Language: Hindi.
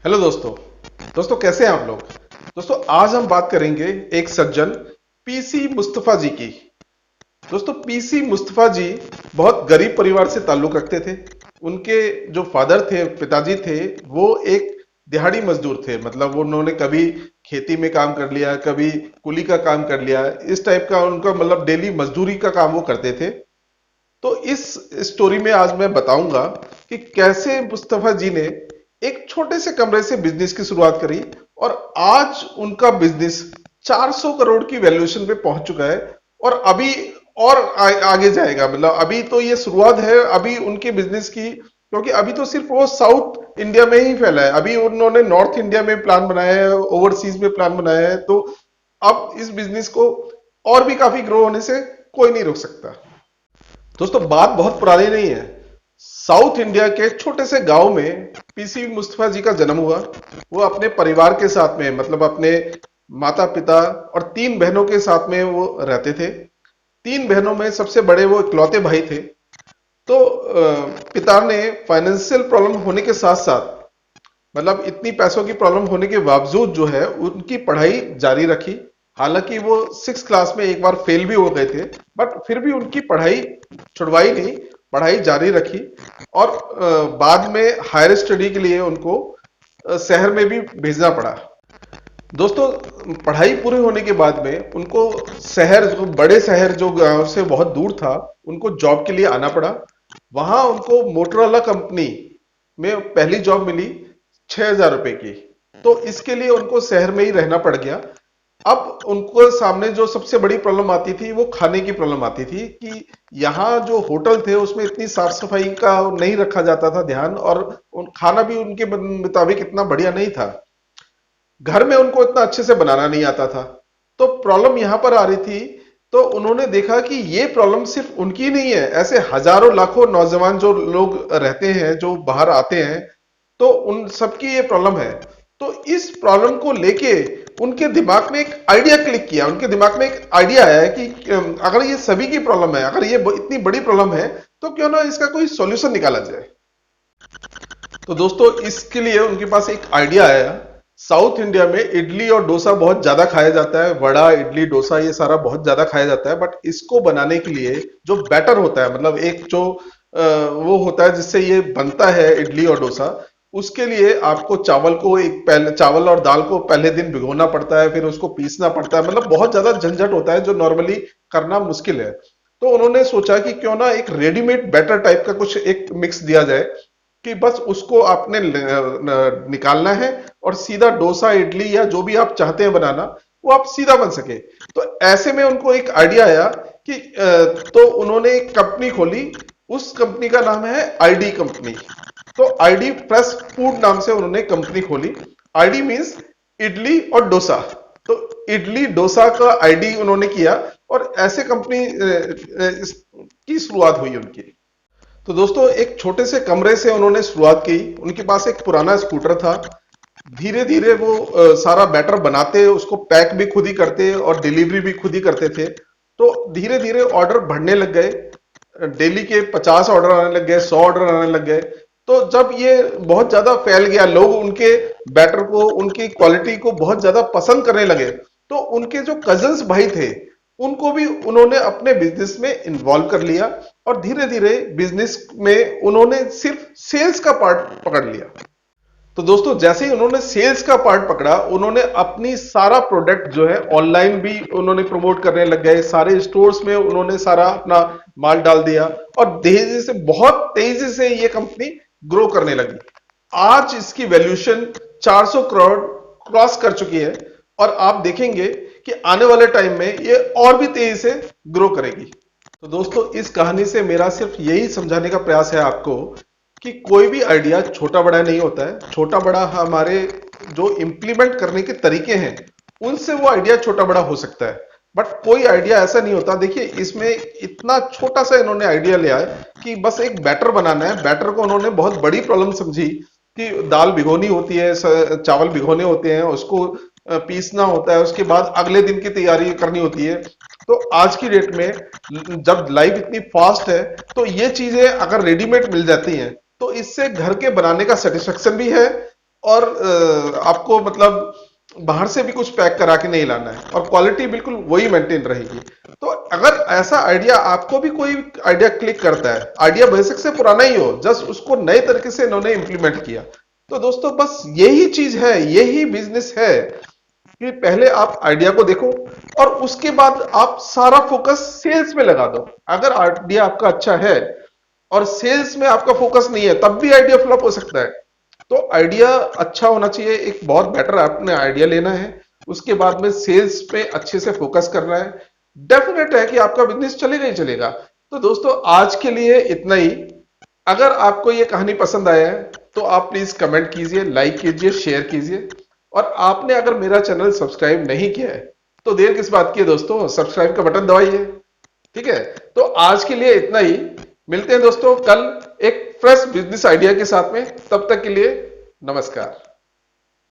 हेलो दोस्तों। दोस्तों कैसे हैं आप लोग। दोस्तों आज हम बात करेंगे एक सज्जन पीसी मुस्तफा जी की। दोस्तों पीसी मुस्तफा जी बहुत गरीब परिवार से ताल्लुक रखते थे। उनके जो फादर थे, पिताजी थे, वो एक दिहाड़ी मजदूर थे। मतलब वो उन्होंने कभी खेती में काम कर लिया, कभी कुली का काम कर लिया, इस टाइप का उनका मतलब डेली मजदूरी का काम वो करते थे। तो इस स्टोरी में आज मैं बताऊंगा कि कैसे मुस्तफा जी ने एक छोटे से कमरे से बिजनेस की शुरुआत करी और आज उनका बिजनेस 400 करोड़ की वैल्यूएशन पे पहुंच चुका है। और अभी और आगे जाएगा। मतलब अभी तो ये शुरुआत है अभी उनके बिजनेस की, क्योंकि अभी तो सिर्फ वो साउथ इंडिया में ही फैला है। अभी उन्होंने नॉर्थ इंडिया में प्लान बनाया है, ओवरसीज में प्लान बनाया है। तो अब इस बिजनेस को और भी काफी ग्रो होने से कोई नहीं रोक सकता। दोस्तों बात बहुत पुरानी नहीं है। साउथ इंडिया के छोटे से गांव में पीसी मुस्तफा जी का जन्म हुआ। वो अपने परिवार के साथ में, मतलब अपने माता पिता और तीन बहनों के साथ में वो रहते थे। तीन बहनों में सबसे बड़े वो इकलौते भाई थे। तो पिता ने फाइनेंशियल प्रॉब्लम होने के साथ साथ, मतलब इतनी पैसों की प्रॉब्लम होने के बावजूद जो है उनकी पढ़ाई जारी रखी। हालांकि वो 6 क्लास में एक बार फेल भी हो गए थे, बट फिर भी उनकी पढ़ाई छुड़वाई नहीं, पढ़ाई जारी रखी। और बाद में हायर स्टडी के लिए उनको शहर में भी भेजना पड़ा। दोस्तों पढ़ाई पूरी होने के बाद में उनको शहर, जो बड़े शहर जो गांव से बहुत दूर था, उनको जॉब के लिए आना पड़ा। वहां उनको मोटरोला कंपनी में पहली जॉब मिली 6,000 रुपए की। तो इसके लिए उनको शहर में ही रहना पड़ गया। अब उनको सामने जो सबसे बड़ी प्रॉब्लम आती थी वो खाने की प्रॉब्लम आती थी कि यहाँ जो होटल थे उसमें इतनी साफ सफाई का नहीं रखा जाता था ध्यान, और खाना भी उनके मुताबिक इतना बढ़िया नहीं था। घर में उनको इतना अच्छे से बनाना नहीं आता था। तो प्रॉब्लम यहां पर आ रही थी। तो उन्होंने देखा कि ये प्रॉब्लम सिर्फ उनकी नहीं है, ऐसे हजारों लाखों नौजवान जो लोग रहते हैं, जो बाहर आते हैं, तो उन सबकी ये प्रॉब्लम है। तो इस प्रॉब्लम को लेके उनके दिमाग में एक आइडिया क्लिक किया। उनके दिमाग में एक आइडिया आया है कि अगर ये सभी की प्रॉब्लम है, अगर ये इतनी बड़ी प्रॉब्लम है, तो क्यों ना इसका कोई सॉल्यूशन निकाला जाए। तो दोस्तों इसके लिए उनके पास एक आइडिया आया। साउथ इंडिया में इडली और डोसा बहुत ज्यादा खाया जाता है। वड़ा, इडली, डोसा ये सारा बहुत ज्यादा खाया जाता है। बट इसको बनाने के लिए जो बैटर होता है, मतलब एक जो वो होता है जिससे ये बनता है इडली और डोसा, उसके लिए आपको चावल को एक पहले, चावल और दाल को पहले दिन भिगोना पड़ता है, फिर उसको पीसना पड़ता है। मतलब बहुत ज्यादा झंझट होता है जो नॉर्मली करना मुश्किल है। तो उन्होंने सोचा कि क्यों ना एक रेडीमेड बैटर टाइप का कुछ एक मिक्स दिया जाए कि बस उसको आपने निकालना है और सीधा डोसा, इडली या जो भी आप चाहते हैं बनाना, वो आप सीधा बन सके। तो ऐसे में उनको एक आइडिया आया कि तो उन्होंने एक कंपनी खोली। उस कंपनी का नाम है आईडी कंपनी। तो आईडी फ्रेश फूड नाम से उन्होंने कंपनी खोली। आईडी मींस इडली और डोसा। तो इडली डोसा का आईडी उन्होंने किया और ऐसे कंपनी की शुरुआत हुई उनकी। तो दोस्तों एक छोटे से कमरे से उन्होंने शुरुआत की। उनके पास एक पुराना स्कूटर था। धीरे धीरे वो सारा बैटर बनाते, उसको पैक भी खुद ही करते और डिलीवरी भी खुद ही करते थे। तो धीरे धीरे ऑर्डर बढ़ने लग गए। डेली के 50 ऑर्डर आने लग गए, 100 ऑर्डर आने लग गए। तो जब ये बहुत ज्यादा फैल गया, लोग उनके बैटर को, उनकी क्वालिटी को बहुत ज्यादा पसंद करने लगे। तो उनके जो कजन्स भाई थे उनको भी उन्होंने अपने बिजनेस में इन्वॉल्व कर लिया। और धीरे धीरे बिजनेस में उन्होंने सिर्फ सेल्स का पार्ट पकड़ लिया। तो दोस्तों जैसे ही उन्होंने सेल्स का पार्ट पकड़ा, उन्होंने अपनी सारा प्रोडक्ट जो है ऑनलाइन भी उन्होंने प्रमोट करने लग गए। सारे स्टोर्स में उन्होंने सारा अपना माल डाल दिया और तेजी से, बहुत तेजी से ये कंपनी ग्रो करने लगी। आज इसकी वैल्यूएशन 400 करोड़ क्रॉस कर चुकी है। और आप देखेंगे कि आने वाले टाइम में ये और भी तेजी से ग्रो करेगी। तो दोस्तों इस कहानी से मेरा सिर्फ यही समझाने का प्रयास है आपको कि कोई भी आइडिया छोटा बड़ा नहीं होता है। छोटा बड़ा हमारे जो इंप्लीमेंट करने के तरीके हैं उनसे वो आइडिया छोटा बड़ा हो सकता है, बट कोई आइडिया ऐसा नहीं होता। देखिए इसमें इतना छोटा सा इन्होंने आइडिया लिया है कि बस एक बैटर बनाना है। बैटर को उन्होंने बहुत बड़ी प्रॉब्लम समझी कि दाल भिगोनी होती है, चावल भिगोने होते हैं, उसको पीसना होता है, उसके बाद अगले दिन की तैयारी करनी होती है। तो आज की डेट में जब लाइफ इतनी फास्ट है, तो ये चीजें अगर रेडीमेड मिल जाती हैं तो इससे घर के बनाने का सेटिस्फेक्शन भी है और आपको मतलब बाहर से भी कुछ पैक करा के नहीं लाना है और क्वालिटी बिल्कुल वही मेंटेन रहेगी। तो अगर ऐसा आइडिया आपको भी कोई आइडिया क्लिक करता है, आइडिया बेसिक से पुराना ही हो, जस्ट उसको नए तरीके से इन्होंने इंप्लीमेंट किया, तो दोस्तों बस यही चीज है, यही बिजनेस है कि पहले आप आइडिया को देखो और उसके बाद आप सारा फोकस सेल्स में लगा दो। अगर आइडिया आपका अच्छा है और सेल्स में आपका फोकस नहीं है, तब भी आइडिया फ्लॉप हो सकता है। तो आइडिया अच्छा होना चाहिए, एक बहुत बेटर आपने आइडिया लेना है, उसके बाद में सेल्स पे अच्छे से फोकस करना है। डेफिनेट है कि आपका बिजनेस चलेगा ही चलेगा। तो दोस्तों आज के लिए इतना ही। अगर आपको ये कहानी पसंद आया है तो आप प्लीज कमेंट कीजिए, लाइक कीजिए, शेयर कीजिए। और आपने अगर मेरा चैनल सब्सक्राइब नहीं किया है तो देर किस बात की है दोस्तों, सब्सक्राइब का बटन दबाइए। ठीक है, तो आज के लिए इतना ही। मिलते हैं दोस्तों कल एक फ्रेश बिजनेस आइडिया के साथ में। तब तक के लिए नमस्कार।